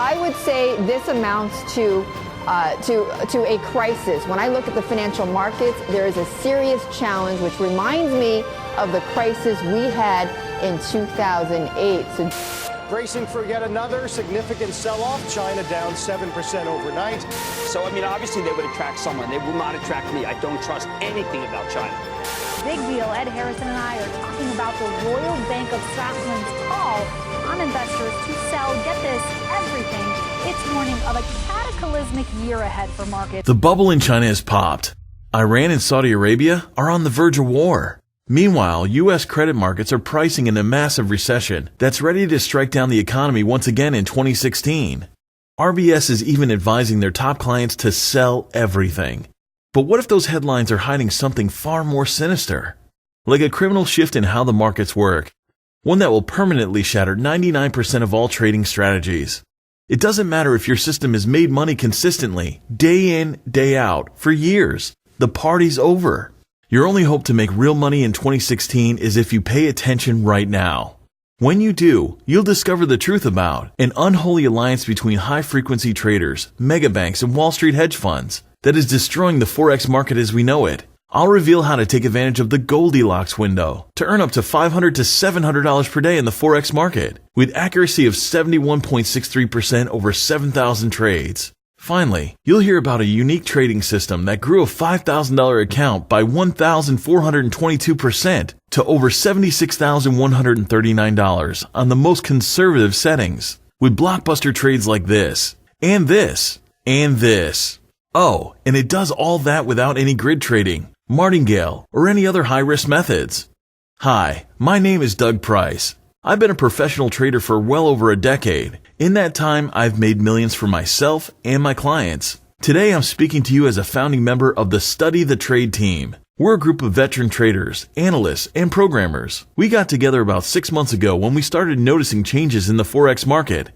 I would say this amounts to a crisis. When I look at the financial markets, there is a serious challenge, which reminds me of the crisis we had in 2008. Bracing for yet another significant sell-off. China down 7% overnight. So, obviously they would attract someone. They will not attract me. I don't trust anything about China. Big deal. Ed Harrison and I are talking about the Royal Bank of Scotland's call on investors to sell, get this, everything. It's warning of a cataclysmic year ahead for markets. The bubble in China has popped. Iran and Saudi Arabia are on the verge of war. Meanwhile, U.S. credit markets are pricing in a massive recession that's ready to strike down the economy once again in 2016. RBS is even advising their top clients to sell everything. But what if those headlines are hiding something far more sinister? Like a criminal shift in how the markets work. One that will permanently shatter 99% of all trading strategies. It doesn't matter if your system has made money consistently, day in, day out, for years. The party's over. Your only hope to make real money in 2016 is if you pay attention right now. When you do, you'll discover the truth about an unholy alliance between high-frequency traders, mega banks, and Wall Street hedge funds that is destroying the Forex market as we know it. I'll reveal how to take advantage of the Goldilocks window to earn up to $500 to $700 per day in the Forex market with accuracy of 71.63% over 7,000 trades. Finally, you'll hear about a unique trading system that grew a $5,000 account by 1,422% to over $76,139 on the most conservative settings, with blockbuster trades like this, and this, and this. Oh, and it does all that without any grid trading, martingale, or any other high-risk methods. Hi, my name is Doug Price. I've been a professional trader for well over a decade. In that time, I've made millions for myself and my clients. Today, I'm speaking to you as a founding member of the Study the Trade team. We're a group of veteran traders, analysts, and programmers. We got together about 6 months ago when we started noticing changes in the Forex market.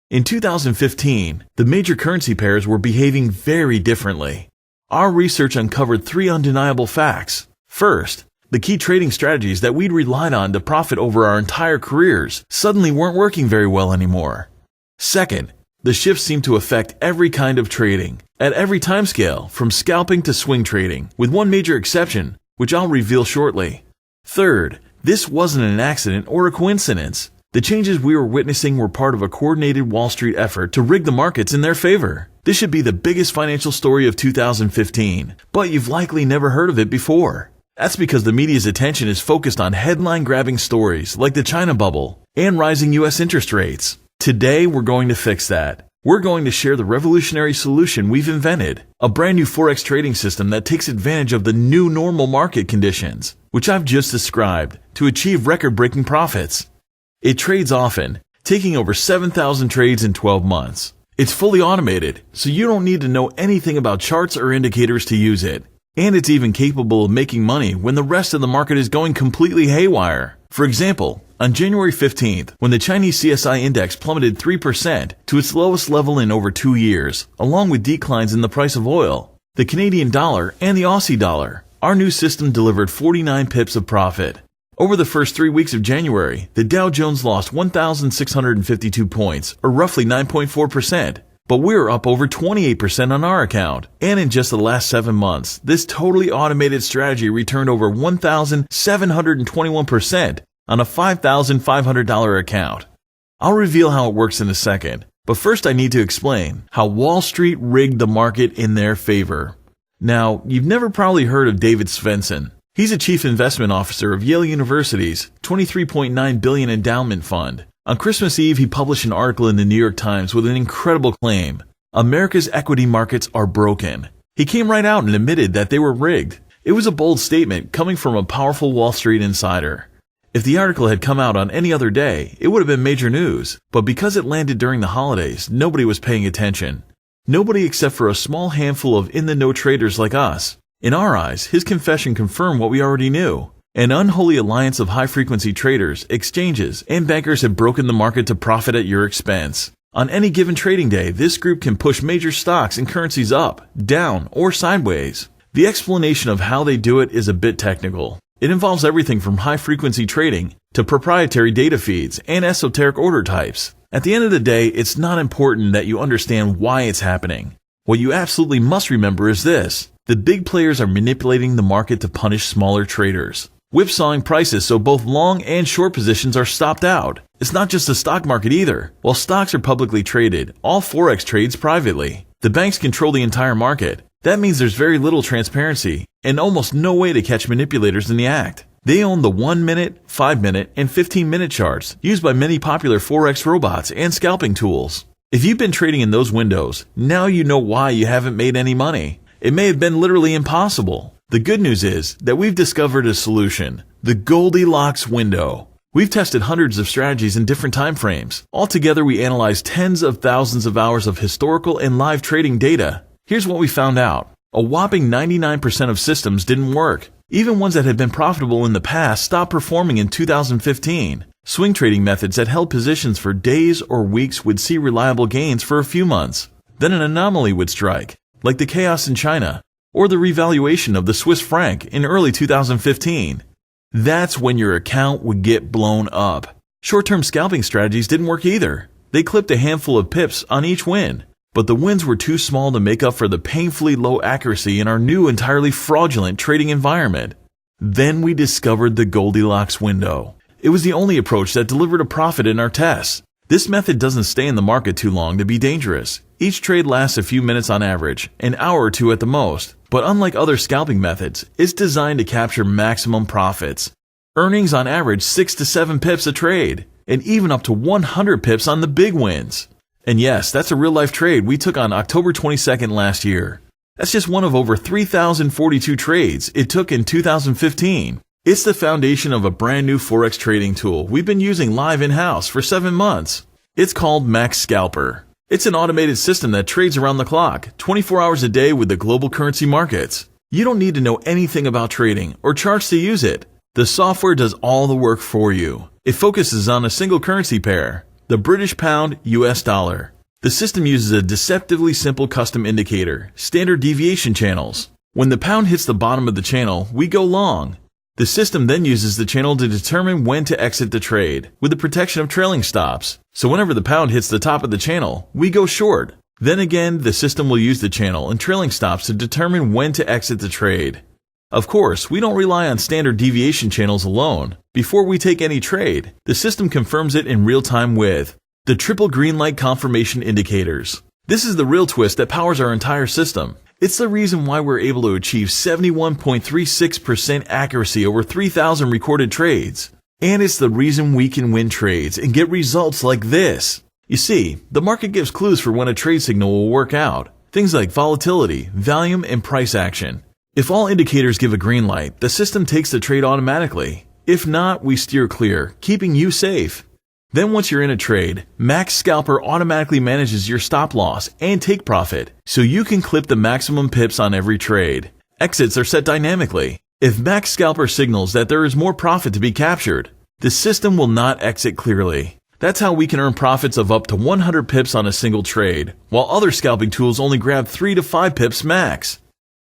In 2015, the major currency pairs were behaving very differently. Our research uncovered 3 undeniable facts. First, the key trading strategies that we'd relied on to profit over our entire careers suddenly weren't working very well anymore. Second, the shift seemed to affect every kind of trading, at every timescale, from scalping to swing trading, with one major exception, which I'll reveal shortly. Third, this wasn't an accident or a coincidence. The changes we were witnessing were part of a coordinated Wall Street effort to rig the markets in their favor. This should be the biggest financial story of 2015, but you've likely never heard of it before. That's because the media's attention is focused on headline-grabbing stories like the China bubble and rising U.S. interest rates. Today, we're going to fix that. We're going to share the revolutionary solution we've invented, a brand new Forex trading system that takes advantage of the new normal market conditions, which I've just described, to achieve record-breaking profits. It trades often, taking over 7,000 trades in 12 months. It's fully automated, so you don't need to know anything about charts or indicators to use it. And it's even capable of making money when the rest of the market is going completely haywire. For example, on January 15th, when the Chinese CSI index plummeted 3% to its lowest level in over 2 years, along with declines in the price of oil, the Canadian dollar, and the Aussie dollar, our new system delivered 49 pips of profit. Over the first 3 weeks of January, the Dow Jones lost 1,652 points, or roughly 9.4%. But we're up over 28% on our account. And in just the last 7 months, this totally automated strategy returned over 1,721% on a $5,500 account. I'll reveal how it works in a second, but first I need to explain how Wall Street rigged the market in their favor. Now, you've never probably heard of David Svensson. He's a chief investment officer of Yale University's $23.9 billion endowment fund. On Christmas Eve, he published an article in the New York Times with an incredible claim. America's equity markets are broken. He came right out and admitted that they were rigged. It was a bold statement coming from a powerful Wall Street insider. If the article had come out on any other day, it would have been major news. But because it landed during the holidays, nobody was paying attention. Nobody except for a small handful of in-the-know traders like us. In our eyes, his confession confirmed what we already knew. An unholy alliance of high-frequency traders, exchanges, and bankers have broken the market to profit at your expense. On any given trading day, this group can push major stocks and currencies up, down, or sideways. The explanation of how they do it is a bit technical. It involves everything from high-frequency trading to proprietary data feeds and esoteric order types. At the end of the day, it's not important that you understand why it's happening. What you absolutely must remember is this: the big players are manipulating the market to punish smaller traders, whipsawing prices so both long and short positions are stopped out. It's not just the stock market either. While stocks are publicly traded, all Forex trades privately. The banks control the entire market. That means there's very little transparency and almost no way to catch manipulators in the act. They own the 1 minute, 5 minute, and 15 minute charts used by many popular Forex robots and scalping tools. If you've been trading in those windows, now you know why you haven't made any money. It may have been literally impossible. The good news is that we've discovered a solution: the Goldilocks window. We've tested hundreds of strategies in different time frames. Altogether, we analyzed tens of thousands of hours of historical and live trading data. Here's what we found out. A whopping 99% of systems didn't work. Even ones that had been profitable in the past stopped performing in 2015. Swing trading methods that held positions for days or weeks would see reliable gains for a few months. Then an anomaly would strike, like the chaos in China, or the revaluation of the Swiss franc in early 2015. That's when your account would get blown up. Short-term scalping strategies didn't work either. They clipped a handful of pips on each win, but the wins were too small to make up for the painfully low accuracy in our new entirely fraudulent trading environment. Then we discovered the Goldilocks window. It was the only approach that delivered a profit in our tests. This method doesn't stay in the market too long to be dangerous. Each trade lasts a few minutes on average, an hour or two at the most. But unlike other scalping methods, it's designed to capture maximum profits. Earnings on average 6 to 7 pips a trade, and even up to 100 pips on the big wins. And yes, that's a real-life trade we took on October 22nd last year. That's just one of over 3,042 trades it took in 2015. It's the foundation of a brand new Forex trading tool we've been using live in-house for 7 months. It's called MaxScalper. It's an automated system that trades around the clock, 24 hours a day with the global currency markets. You don't need to know anything about trading or charts to use it. The software does all the work for you. It focuses on a single currency pair, the British pound US dollar. The system uses a deceptively simple custom indicator, standard deviation channels. When the pound hits the bottom of the channel, we go long. The system then uses the channel to determine when to exit the trade, with the protection of trailing stops. So whenever the pound hits the top of the channel, we go short. Then again, the system will use the channel and trailing stops to determine when to exit the trade. Of course, we don't rely on standard deviation channels alone. Before we take any trade, the system confirms it in real time with the triple green light confirmation indicators. This is the real twist that powers our entire system. It's the reason why we're able to achieve 71.36% accuracy over 3,000 recorded trades. And it's the reason we can win trades and get results like this. You see, the market gives clues for when a trade signal will work out. Things like volatility, volume, and price action. If all indicators give a green light, the system takes the trade automatically. If not, we steer clear, keeping you safe. Then once you're in a trade, MaxScalper automatically manages your stop loss and take profit, so you can clip the maximum pips on every trade. Exits are set dynamically. If MaxScalper signals that there is more profit to be captured, the system will not exit clearly. That's how we can earn profits of up to 100 pips on a single trade, while other scalping tools only grab 3 to 5 pips max.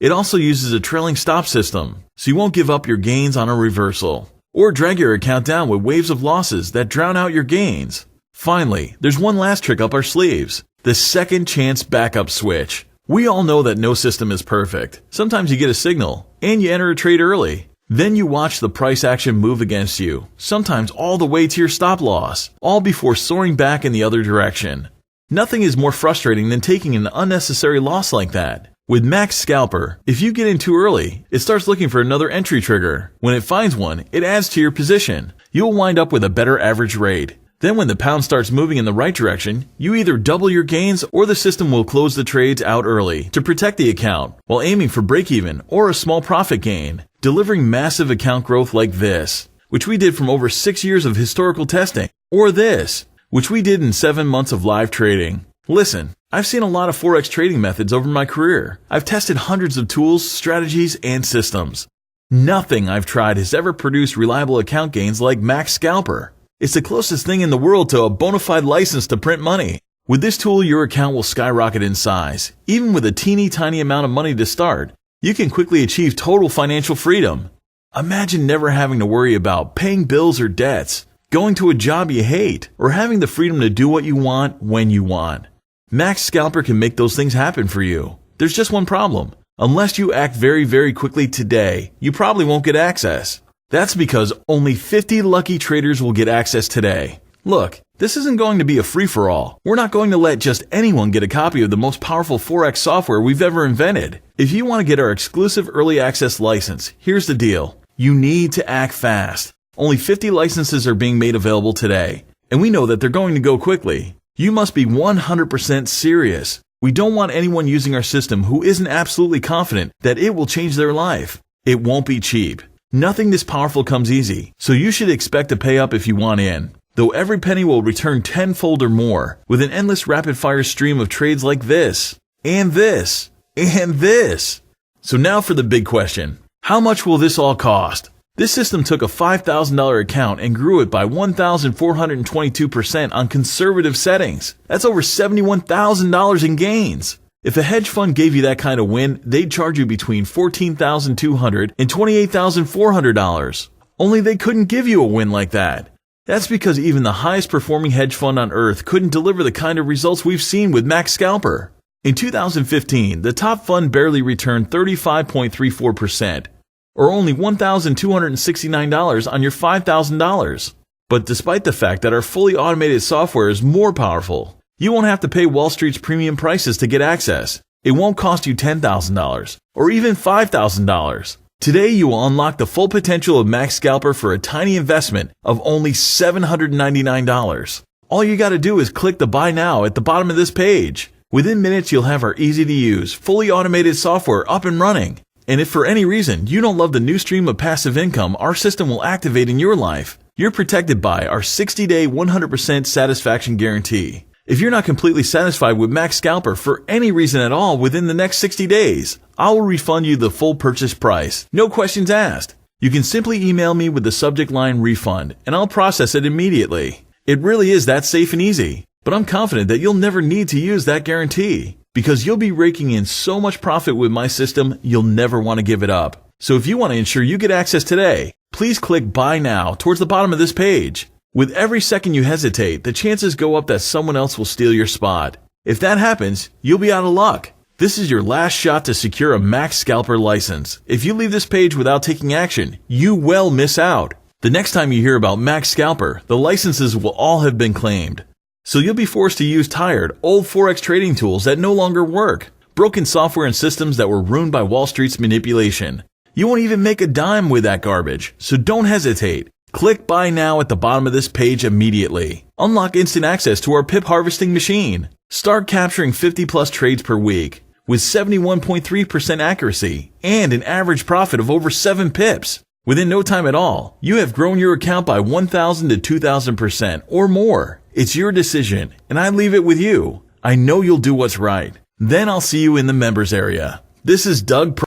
It also uses a trailing stop system, so you won't give up your gains on a reversal, or drag your account down with waves of losses that drown out your gains. Finally, there's one last trick up our sleeves: the second chance backup switch. We all know that no system is perfect. Sometimes you get a signal, and you enter a trade early. Then you watch the price action move against you, sometimes all the way to your stop loss, all before soaring back in the other direction. Nothing is more frustrating than taking an unnecessary loss like that. With MaxScalper, if you get in too early, it starts looking for another entry trigger. When it finds one, it adds to your position. You'll wind up with a better average rate. Then when the pound starts moving in the right direction, you either double your gains or the system will close the trades out early to protect the account while aiming for break-even or a small profit gain, delivering massive account growth like this, which we did from over 6 years of historical testing, or this, which we did in 7 months of live trading. Listen, I've seen a lot of Forex trading methods over my career. I've tested hundreds of tools, strategies, and systems. Nothing I've tried has ever produced reliable account gains like MaxScalper. It's the closest thing in the world to a bona fide license to print money. With this tool, your account will skyrocket in size. Even with a teeny tiny amount of money to start, you can quickly achieve total financial freedom. Imagine never having to worry about paying bills or debts. going to a job you hate, or having the freedom to do what you want when you want. MaxScalper can make those things happen for you. There's just one problem. Unless you act very, very quickly today, you probably won't get access. That's because only 50 lucky traders will get access today. Look, this isn't going to be a free-for-all. We're not going to let just anyone get a copy of the most powerful Forex software we've ever invented. If you want to get our exclusive early access license, here's the deal. You need to act fast. Only 50 licenses are being made available today, and we know that they're going to go quickly. You must be 100% serious. We don't want anyone using our system who isn't absolutely confident that it will change their life. It won't be cheap. Nothing this powerful comes easy, so you should expect to pay up if you want in. Though every penny will return tenfold or more, with an endless rapid-fire stream of trades like this, and this, and this. So now for the big question. How much will this all cost? This system took a $5,000 account and grew it by 1,422% on conservative settings. That's over $71,000 in gains. If a hedge fund gave you that kind of win, they'd charge you between $14,200 and $28,400. Only they couldn't give you a win like that. That's because even the highest performing hedge fund on earth couldn't deliver the kind of results we've seen with MaxScalper. In 2015, the top fund barely returned 35.34%, or only $1,269 on your $5,000. But despite the fact that our fully automated software is more powerful, you won't have to pay Wall Street's premium prices to get access. It won't cost you $10,000 or even $5,000. Today, you will unlock the full potential of MaxScalper for a tiny investment of only $799. All you got to do is click the Buy Now at the bottom of this page. Within minutes, you'll have our easy-to-use, fully automated software up and running. And if for any reason you don't love the new stream of passive income our system will activate in your life, you're protected by our 60-day 100% satisfaction guarantee. If you're not completely satisfied with MaxScalper for any reason at all within the next 60 days, I will refund you the full purchase price. No questions asked. You can simply email me with the subject line refund, and I'll process it immediately. It really is that safe and easy. But I'm confident that you'll never need to use that guarantee, because you'll be raking in so much profit with my system, you'll never want to give it up. So if you want to ensure you get access today, please click Buy Now towards the bottom of this page. With every second you hesitate, the chances go up that someone else will steal your spot. If that happens, you'll be out of luck. This is your last shot to secure a MaxScalper license. If you leave this page without taking action, you will miss out. The next time you hear about MaxScalper, the licenses will all have been claimed. So you'll be forced to use tired, old Forex trading tools that no longer work, broken software and systems that were ruined by Wall Street's manipulation. You won't even make a dime with that garbage, so don't hesitate. Click Buy Now at the bottom of this page immediately. Unlock instant access to our pip harvesting machine. Start capturing 50+ trades per week with 71.3% accuracy and an average profit of over 7 pips. Within no time at all, you have grown your account by 1,000 to 2,000% or more. It's your decision, and I leave it with you. I know you'll do what's right. Then I'll see you in the members area. This is Doug.